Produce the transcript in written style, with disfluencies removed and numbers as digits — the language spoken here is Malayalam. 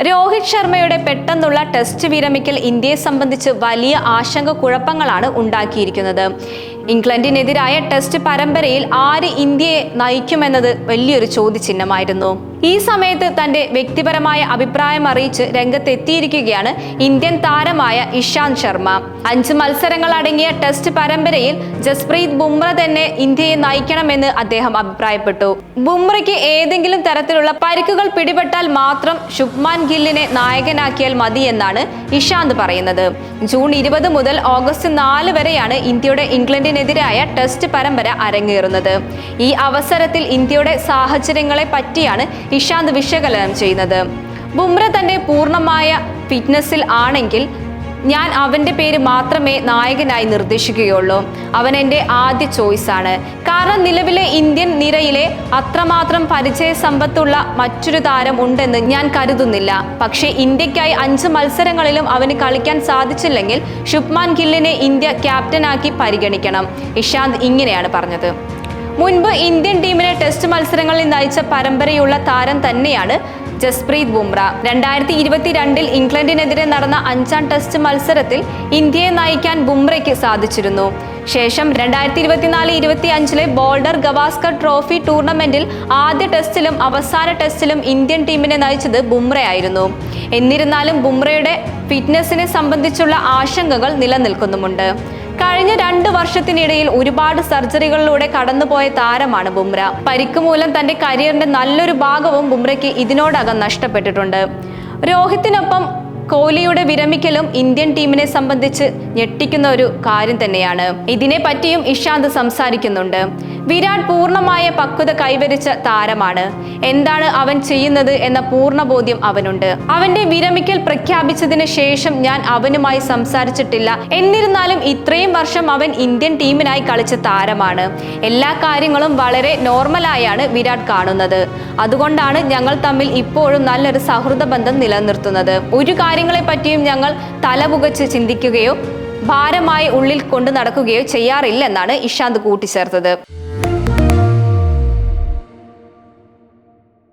രോഹിത് ശർമ്മയുടെ പെട്ടെന്നുള്ള ടെസ്റ്റ് വിരമിക്കൽ ഇന്ത്യയെ സംബന്ധിച്ച് വലിയ കുഴപ്പങ്ങളാണ് ഉണ്ടാക്കിയിരിക്കുന്നത്. ഇംഗ്ലണ്ടിനെതിരായ ടെസ്റ്റ് പരമ്പരയിൽ ആര് ഇന്ത്യയെ നയിക്കുമെന്നത് വലിയൊരു ചോദ്യചിഹ്നമായിരുന്നു. ഈ സമയത്ത് തന്റെ വ്യക്തിപരമായ അഭിപ്രായം അറിയിച്ച് രംഗത്തെത്തിയിരിക്കുകയാണ് ഇന്ത്യൻ താരമായ ഇഷാന്ത് ശർമ്മ. 5 മത്സരങ്ങൾ അടങ്ങിയ ടെസ്റ്റ് പരമ്പരയിൽ ജസ്പ്രീത് ബുംറ തന്നെ ഇന്ത്യയെ നയിക്കണമെന്ന് അദ്ദേഹം അഭിപ്രായപ്പെട്ടു. ബുംറയ്ക്ക് ഏതെങ്കിലും തരത്തിലുള്ള പരിക്കുകൾ പിടിപെട്ടാൽ മാത്രം ശുഭ്മാൻ ഗില്ലിനെ നായകനാക്കിയാൽ മതിയെന്നാണ് ഇഷാന്ത് പറയുന്നത്. ജൂൺ 20 മുതൽ ഓഗസ്റ്റ് 4 വരെയാണ് ഇന്ത്യയുടെ ഇംഗ്ലണ്ടിനെതിരായ ടെസ്റ്റ് പരമ്പര അരങ്ങേറുന്നത്. ഈ അവസരത്തിൽ ഇന്ത്യയുടെ സാഹചര്യങ്ങളെ പറ്റിയാണ് ഇഷാന്ത് വിശകലനം ചെയ്യുന്നത്. ബുംറ തന്റെ പൂർണ്ണമായ ഫിറ്റ്നസിൽ ആണെങ്കിൽ ഞാൻ അവന്റെ പേര് മാത്രമേ നായകനായി നിർദ്ദേശിക്കുകയുള്ളൂ. അവൻ എൻ്റെ ആദ്യ ചോയ്സാണ്. കാരണം നിലവിലെ ഇന്ത്യൻ നിരയിലെ അത്രമാത്രം പരിചയ സമ്പത്തുള്ള മറ്റൊരു താരം ഉണ്ടെന്ന് ഞാൻ കരുതുന്നില്ല. പക്ഷേ ഇന്ത്യക്കായി 5 മത്സരങ്ങളിലും അവന് കളിക്കാൻ സാധിച്ചില്ലെങ്കിൽ ശുഭ്മാൻ ഗില്ലിനെ ഇന്ത്യ ക്യാപ്റ്റനാക്കി പരിഗണിക്കണം. ഇഷാന്ത് ഇങ്ങനെയാണ് പറഞ്ഞത്. മുൻപ് ഇന്ത്യൻ ടീമിനെ ടെസ്റ്റ് മത്സരങ്ങളിൽ നയിച്ച പരമ്പരയുള്ള താരം തന്നെയാണ് ജസ്പ്രീത് ബുംറ. 2022 ഇംഗ്ലണ്ടിനെതിരെ നടന്ന 5ാം ടെസ്റ്റ് മത്സരത്തിൽ ഇന്ത്യയെ നയിക്കാൻ ബുംറയ്ക്ക് സാധിച്ചിരുന്നു. ശേഷം 2024-25 ബോൾഡർ ഗവാസ്കർ ട്രോഫി ടൂർണമെന്റിൽ ആദ്യ ടെസ്റ്റിലും അവസാന ടെസ്റ്റിലും ഇന്ത്യൻ ടീമിനെ നയിച്ചത് ബുംറയായിരുന്നു. എന്നിരുന്നാലും ബുംറയുടെ ഫിറ്റ്നസിനെ സംബന്ധിച്ചുള്ള ആശങ്കകൾ നിലനിൽക്കുന്നുമുണ്ട്. കഴിഞ്ഞ 2 വർഷത്തിനിടയിൽ ഒരുപാട് സർജറികളിലൂടെ കടന്നുപോയ താരമാണ് ബുംറ. പരിക്ക് മൂലം തന്റെ കരിയറിന്റെ നല്ലൊരു ഭാഗവും ബുംറയ്ക്ക് ഇതിനോടകം നഷ്ടപ്പെട്ടിട്ടുണ്ട്. രോഹിത്തിനൊപ്പം കോഹ്ലിയുടെ വിരമിക്കലും ഇന്ത്യൻ ടീമിനെ സംബന്ധിച്ച് ഞെട്ടിക്കുന്ന ഒരു കാര്യം തന്നെയാണ്. ഇതിനെ പറ്റിയും ഇഷാന്ത് സംസാരിക്കുന്നുണ്ട്. വിരാട് പൂർണ്ണമായ പക്വത കൈവരിച്ച താരമാണ്. എന്താണ് അവൻ ചെയ്യുന്നത് എന്ന പൂർണ്ണ ബോധ്യം അവനുണ്ട്. അവന്റെ വിരമിക്കൽ പ്രഖ്യാപിച്ചതിന് ശേഷം ഞാൻ അവനുമായി സംസാരിച്ചിട്ടില്ല. എന്നിരുന്നാലും ഇത്രയും വർഷം അവൻ ഇന്ത്യൻ ടീമിനായി കളിച്ച താരമാണ്. എല്ലാ കാര്യങ്ങളും വളരെ നോർമലായാണ് വിരാട് കാണുന്നത്. അതുകൊണ്ടാണ് ഞങ്ങൾ തമ്മിൽ ഇപ്പോഴും നല്ലൊരു സൗഹൃദ ബന്ധം നിലനിർത്തുന്നത്. ഒരു കാര്യങ്ങളെ പറ്റിയും ഞങ്ങൾ തലപുകച്ച് ചിന്തിക്കുകയോ ഭാരമായി ഉള്ളിൽ കൊണ്ടു നടക്കുകയോ ചെയ്യാറില്ലെന്നാണ് ഇഷാന്ത് കൂട്ടിച്ചേർത്തത്.